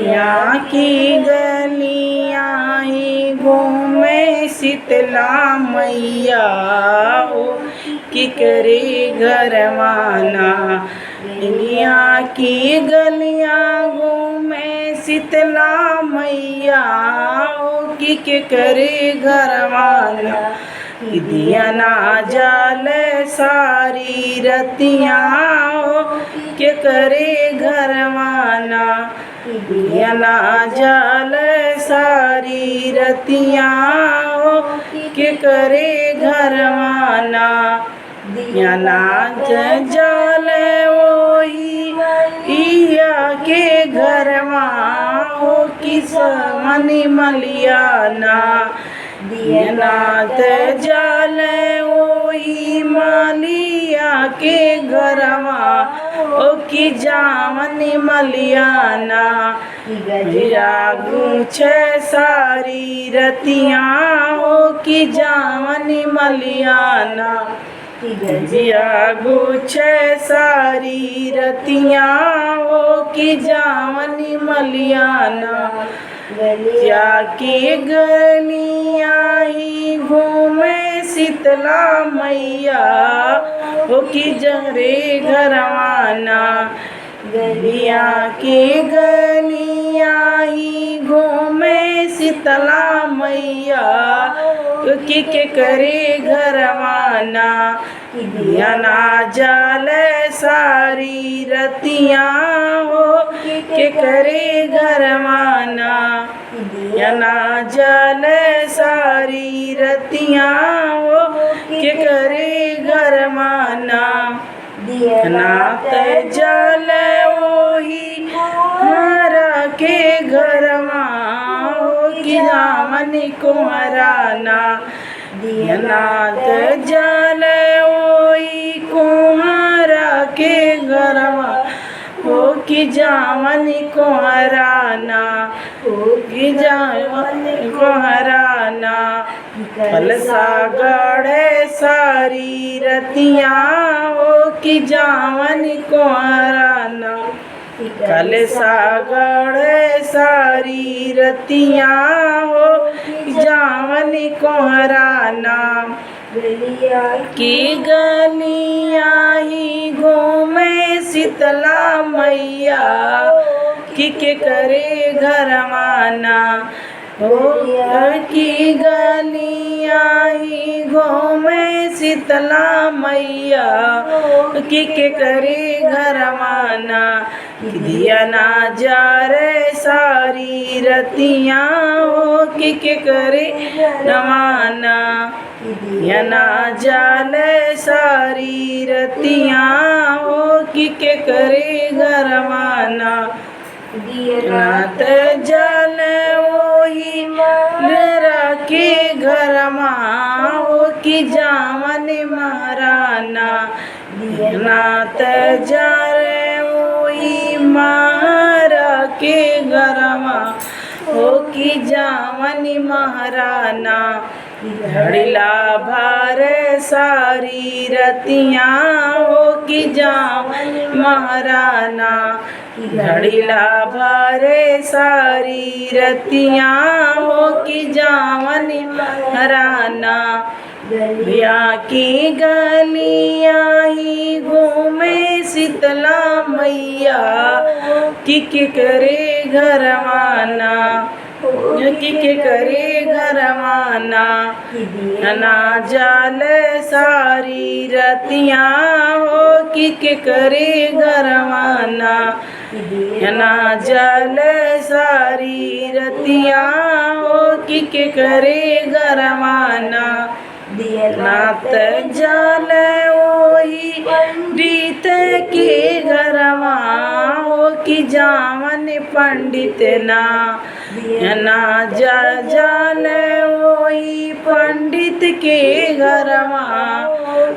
यहाँ की गलियाँ ही घूमे शीतला मैया हो कि करे घर माना। यहाँ की गलियाँ घूमे शीतला मैया हो कि करे घर माना। दिया ना जाल सारी रतियाँ हो के करे घर माना। दिया ना जाल सारी रतियाँ हो के करे घर माना। दिया ना जाल वही इया के घर माँ हो कि समनी मलियाना। दिया ना जाल वही मालिया के घर माँ ओ कि जामनी मलियाना। गजरा गुछे सारी रतियाँ हो कि जामनी मलियाना। गजिया गुछे सारी रतियाँ हो कि जामनी मलियाना। गलिया की गलियाँ ही घूमे शीतला मैया हो कि जरे घरवाना। गलिया की गलियाँ ही घूमे शीतला मैया कि करे घरवाना। दिया ना जाल सारी रतियाँ हो के करे घरवाना। दिया ना जाल सारी रतियाँ हो के करे घरवाना। दिया ना जाल वही हरा के घरवा हो कि जामनी कुहराना। दिया ना जाल वही कुहरा के घरवा हो कि जामनी कुहराना। हो कि जामनी कुहराना। कलसा गढ़े सारी रतियाँ हो कि जामनी कुहराना। कलसा गढ़े सारी रतियाँ हो जामनी कुहराना। गलिया की गलियाँ ही घूमे शीतला मैया कि के करे घरवाना। हो की गलियाँ ही घूमे शीतला मैया कि के करे घरवाना। दिया ना जा रे सारी रतियाँ हो कि के करे रवाना। दिया ना जाल सारी रतियाँ हो कि के करे घरवाना। दिया ना जाल वही लरा के घरमा हो कि जामनी महाराना। दिया ना जाल वही मारा के घरमा हो कि जामनी महाराना। घड़िला भार सारी रतियाँ हो कि जामनी महाराना। घड़िला भार सारी रतियाँ हो कि जामनी महाराना। गलिया की गलियाँ ही घूमे शीतला मैया कि के करे घरवाना। कि के करे घरवाना। ना जाल सारी रतियाँ हो कि के करे घरवाना। ना जाल सारी रतियाँ हो कि के करे घरवाना। दिया ना जाल वही पंडित के घरवा हो कि जामन पंडित ना। दिया ना जाल वही पंडित के घरवा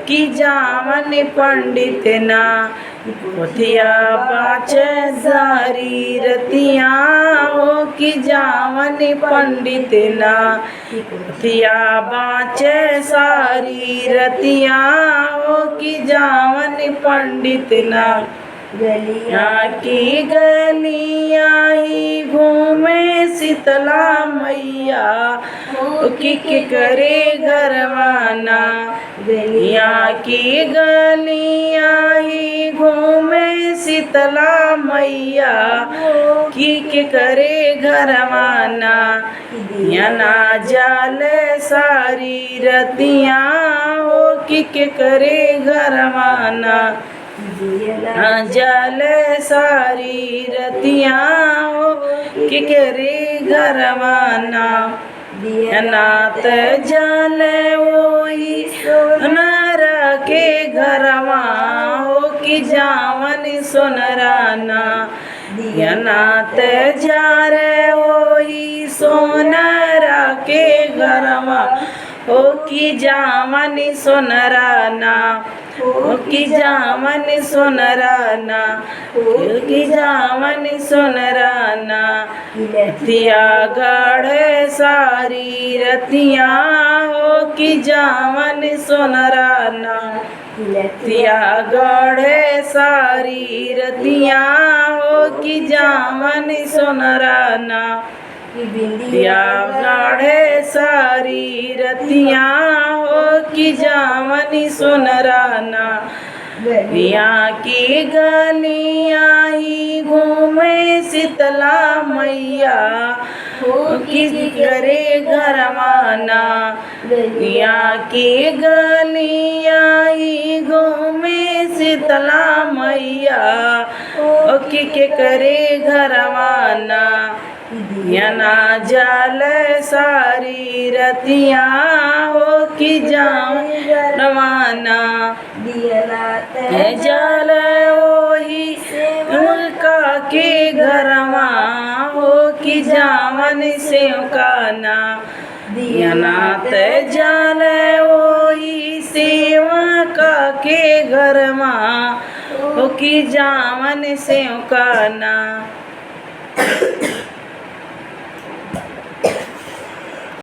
कि जामन पंडित ना। पोथिया बाच सारी रतियाँ हो कि जामन पंडित ना। पोथिया बाच सारी रतियाँ हो कि जामन पंडित ना। गलिया की गलियाँ ही शीतला मैया ओ की करे घरवाना गलिया की गलिया ही घूमे शीतला मैया की करे घरवाना दिया ना जाल सारी रतिया हो की करे घरवाना जल सारी रतिया हो कि करे घरवाना नात जल वही सोनर के घरवा हो कि जावन सोनराना दिया नात जार वही सोनर के घरवा हो कि जावन सोनराना हो कि जावन सोनराना हो कि जावन सोनराना रतिया गढ़े सारी रतिया हो कि जावन सोनराना रतिया गढ़े सारी रतिया हो कि जावन सोनराना बिंदिया गाढ़े सारी रतिया हो कि जावन सोनराना गलिया की गलिया ही घूमे शीतला मैया हो कि करे घरवाना गलिया की गलिया ही घूमे शीतला मैया हो कि करे घरवाना दिया ना जाल सारी रतिया हो कि रवाना दिया जाल वही उनका के घरवा हो कि जावन से काना दिया नात जाल वही सेवा का के घरवा हो कि जावन से काना।